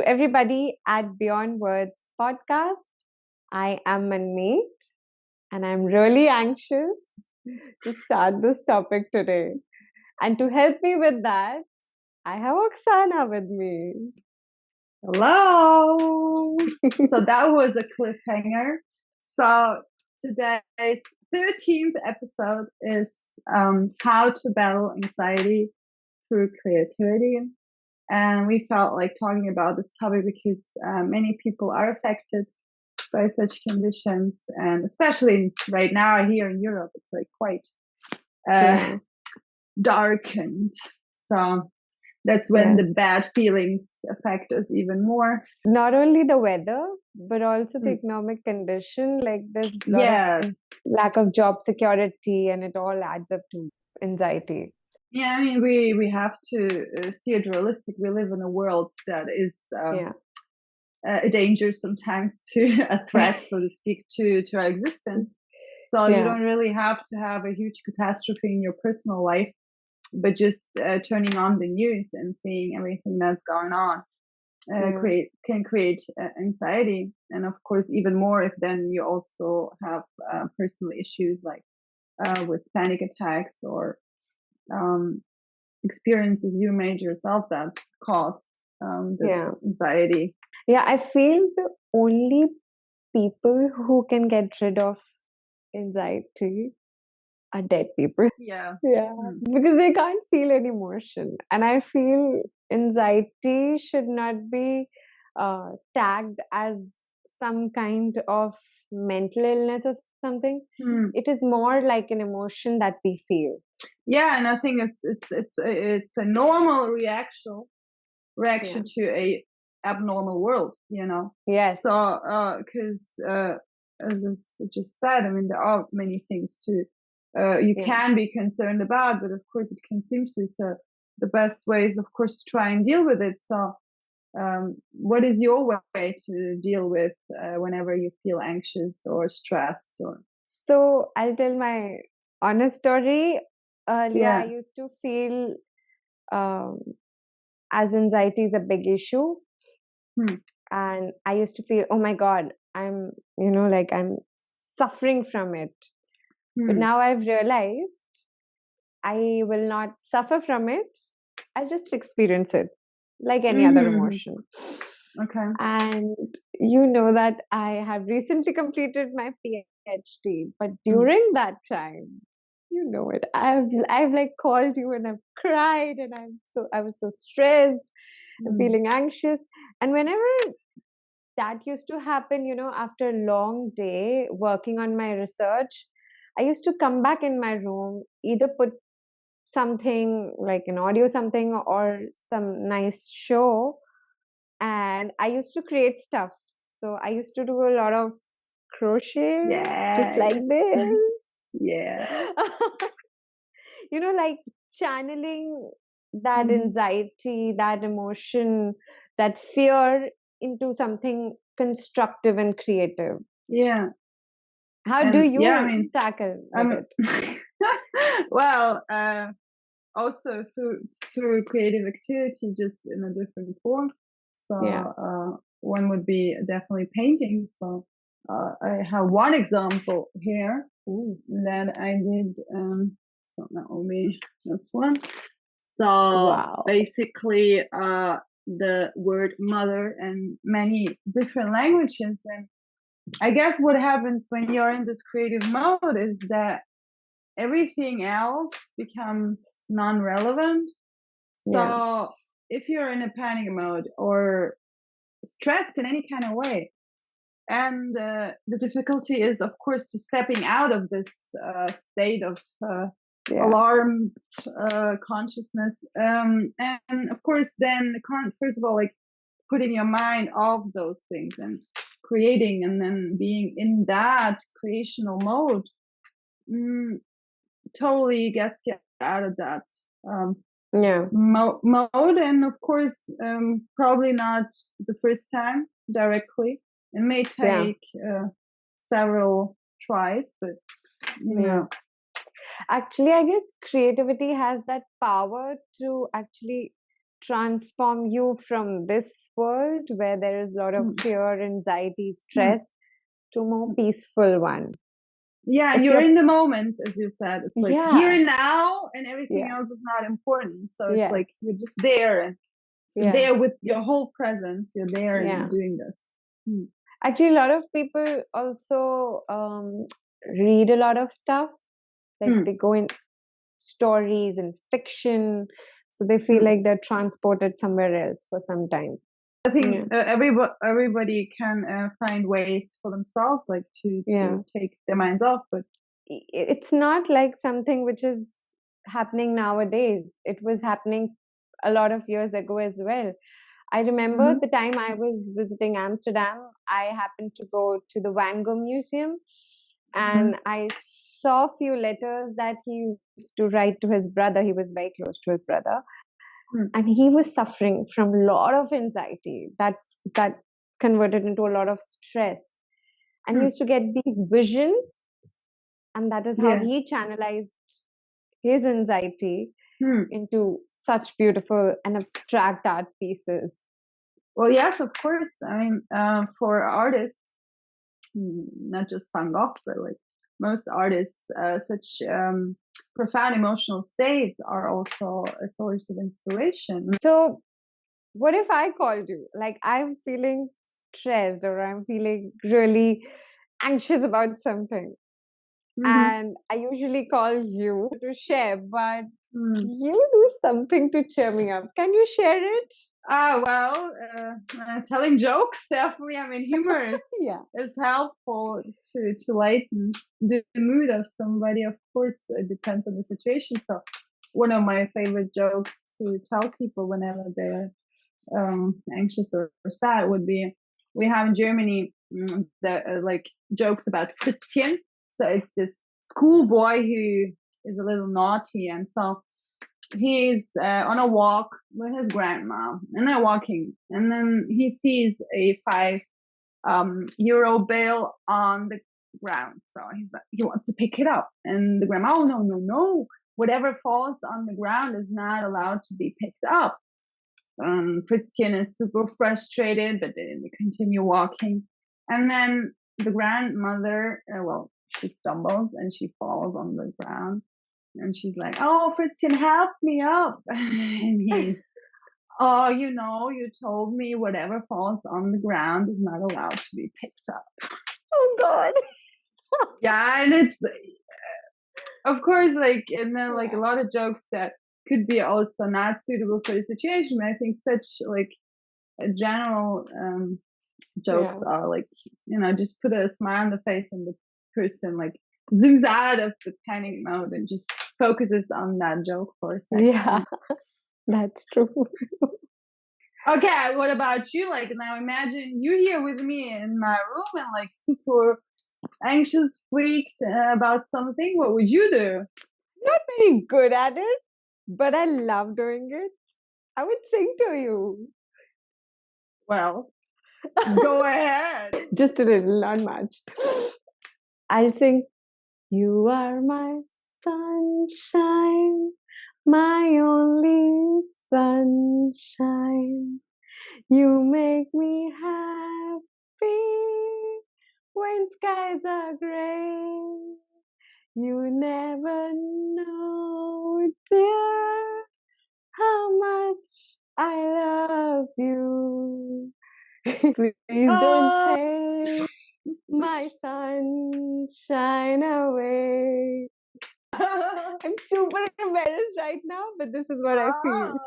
everybody at Beyond Words podcast. I am Manmeet and I'm really anxious to start this topic today. And to help me with that, I have Oksana with me. Hello. So that was a cliffhanger. So today's 13th episode is how to battle anxiety through creativity. And we felt like talking about this topic because many people are affected by such conditions. And especially right now here in Europe, it's like quite darkened. So that's when the bad feelings affect us even more. Not only the weather, but also the economic condition. Like there's a lot of lack of job security, and it all adds up to anxiety. Yeah, I mean, we have to see it realistic. We live in a world that is a danger sometimes to a threat, so to speak, to our existence. So you don't really have to have a huge catastrophe in your personal life, but just turning on the news and seeing everything that's going on can create anxiety. And of course, even more if then you also have personal issues like with panic attacks or experiences you made yourself that caused this anxiety. Yeah, I feel the only people who can get rid of anxiety are dead people. Yeah. Because they can't feel any emotion. And I feel anxiety should not be tagged as some kind of mental illness or something. It is more like an emotion that we feel. Yeah, and I think it's a normal reaction to a abnormal world, you know. Yes. So because as I just said, I mean, there are many things to you can be concerned about, but of course it consumes you. So the best way is, of course, to try and deal with it. So what is your way to deal with whenever you feel anxious or stressed? Or so I'll tell my honest story. Earlier, I used to feel as anxiety is a big issue, and I used to feel, oh my God, I'm suffering from it. But now I've realized I will not suffer from it. I'll just experience it like any other emotion. Okay. And you know that I have recently completed my PhD, but during that time, you know it, I've like called you and I've cried and I was so stressed and feeling anxious. And whenever that used to happen, you know, after a long day working on my research, I used to come back in my room, either put something like an audio something or some nice show, and I used to create stuff. So I used to do a lot of crochet, just like this. You know, like channeling that anxiety, that emotion, that fear into something constructive and creative. Yeah. How do you tackle it? Well, also through creative activity, just in a different form. So one would be definitely painting. So I have one example here that I did. So that will be this one. So basically, the word mother and many different languages. And I guess what happens when you're in this creative mode is that everything else becomes non-relevant. So if you're in a panic mode or stressed in any kind of way, and the difficulty is, of course, to stepping out of this state of alarmed consciousness, and of course, then first of all, like putting your mind off those things and creating, and then being in that creational mode totally gets you out of that mode. And of course, probably not the first time directly. It may take several tries, but actually, I guess creativity has that power to actually transform you from this world where there is a lot of fear, anxiety, stress, to a more peaceful one. Yeah, and you're in the moment, as you said. It's like here and now, and everything else is not important. So it's like you're just there, and you're there with your whole presence. You're there and doing this. Actually, a lot of people also read a lot of stuff. Like they go in stories and fiction, so they feel like they're transported somewhere else for some time. I think everybody can find ways for themselves, like to take their minds off. But it's not like something which is happening nowadays. It was happening a lot of years ago as well. I remember the time I was visiting Amsterdam, I happened to go to the Van Gogh Museum, and I saw a few letters that he used to write to his brother. He was very close to his brother. And he was suffering from a lot of anxiety that converted into a lot of stress. And he used to get these visions, and that is how he channelized his anxiety into such beautiful and abstract art pieces. Well, yes, of course. I mean, for artists, not just Van Gogh, but like most artists, such profound emotional states are also a source of inspiration. So what if I called you? Like, I'm feeling stressed, or I'm feeling really anxious about something. And I usually call you to share, but you do something to cheer me up. Can you share it? Well, telling jokes, definitely. I mean, humor is helpful to lighten the mood of somebody. Of course, it depends on the situation. So one of my favorite jokes to tell people whenever they're anxious or sad would be, we have in Germany like jokes about Fritzchen. So it's this schoolboy who is a little naughty, and so he's on a walk with his grandma, and they're walking, and then he sees a €5 bill on the ground. So he wants to pick it up, and the grandma, oh no, whatever falls on the ground is not allowed to be picked up. Fritzchen is super frustrated, but they continue walking, and then the grandmother, she stumbles and she falls on the ground. And she's like, oh, Fritzchen, help me up. And he's, oh, you told me whatever falls on the ground is not allowed to be picked up. Oh, God. Yeah, and it's, of course, like, and then like a lot of jokes that could be also not suitable for the situation. But I think such like a general jokes are like, just put a smile on the face, and the person like zooms out of the panic mode and just focuses on that joke for a second. Yeah, that's true. Okay, what about you? Like, now imagine you here with me in my room and like super anxious, freaked about something. What would you do? Not very good at it, but I love doing it. I would sing to you. Well, go ahead. Just a little, not much. I'll sing, you are my sunshine, my only sunshine. You make me happy when skies are gray. You never know, dear, how much I love you. Please don't take my sunshine away. I'm super embarrassed right now, but this is what I feel.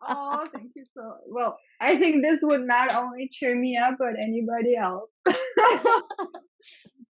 Oh, thank you so. Well, I think this would not only cheer me up, but anybody else.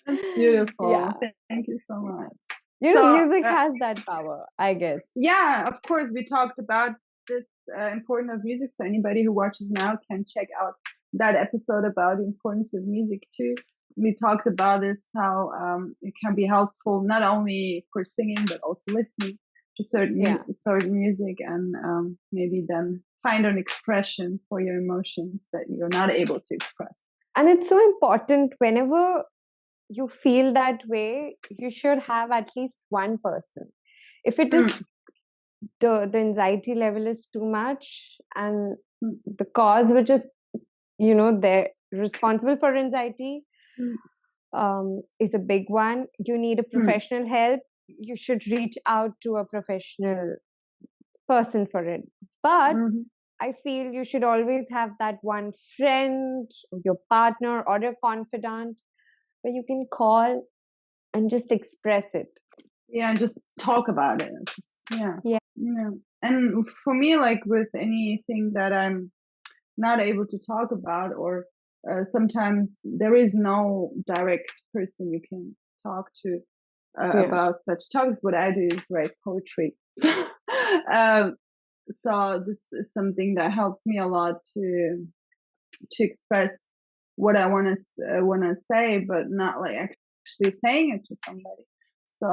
That's beautiful. Yeah. Thank you so much. Music has that power, I guess. Yeah, of course. We talked about this importance of music, so anybody who watches now can check out that episode about the importance of music too. We talked about this, how it can be helpful not only for singing but also listening to certain music, and maybe then find an expression for your emotions that you're not able to express. And it's so important, whenever you feel that way, you should have at least one person. If it is the anxiety level is too much, and the cause which is, they're responsible for anxiety, is a big one. You need a professional help. You should reach out to a professional person for it. But I feel you should always have that one friend, or your partner, or your confidant where you can call and just express it. Yeah, and just talk about it. Yeah. And for me, like with anything that I'm not able to talk about, or sometimes there is no direct person you can talk to about such topics. What I do is write poetry. So this is something that helps me a lot to express what I want to say, but not like actually saying it to somebody. So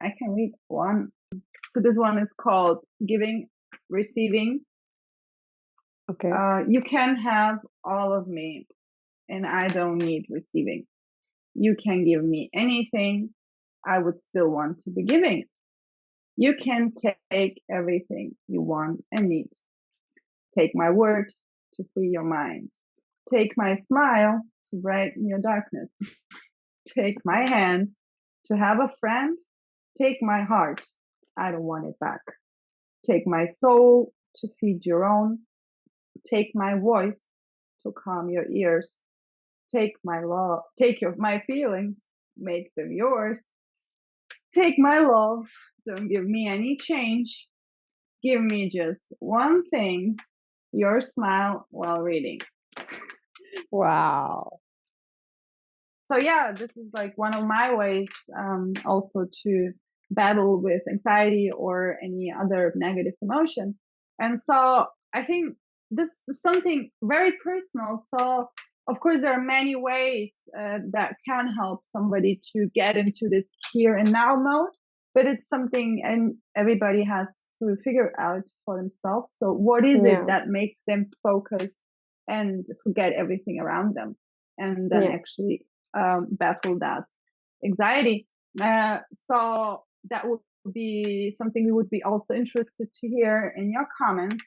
I can read one. So this one is called Giving, Receiving. Okay. You can have all of me, and I don't need receiving. You can give me anything, I would still want to be giving. You can take everything you want and need. Take my word to free your mind. Take my smile to brighten your darkness. Take my hand to have a friend. Take my heart, I don't want it back. Take my soul to feed your own. Take my voice to calm your ears. Take my love, take my feelings, make them yours. Take my love, don't give me any change. Give me just one thing, your smile while reading. Wow. So yeah, this is like one of my ways also to battle with anxiety or any other negative emotions. And so I think this is something very personal. So of course there are many ways that can help somebody to get into this here and now mode, but it's something and everybody has to figure out for themselves. So what is it that makes them focus and forget everything around them, and then actually battle that anxiety. So that would be something we would be also interested to hear in your comments,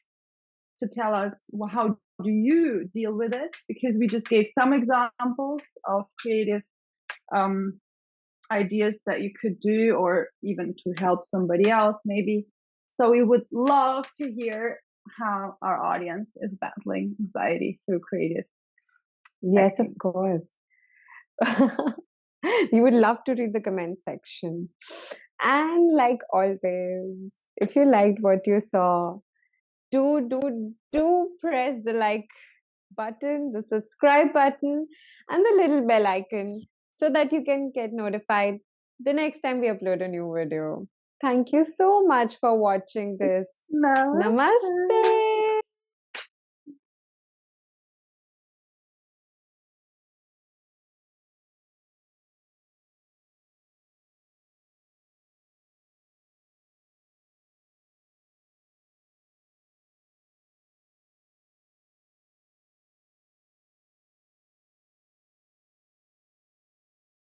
to tell us, well, how do you deal with it? Because we just gave some examples of creative ideas that you could do, or even to help somebody else maybe. So we would love to hear how our audience is battling anxiety through creative. Yes, of course. You would love to read the comment section. And like always, if you liked what you saw, do press the like button, the subscribe button, and the little bell icon so that you can get notified the next time we upload a new video. Thank you so much for watching this. Namaste. Namaste.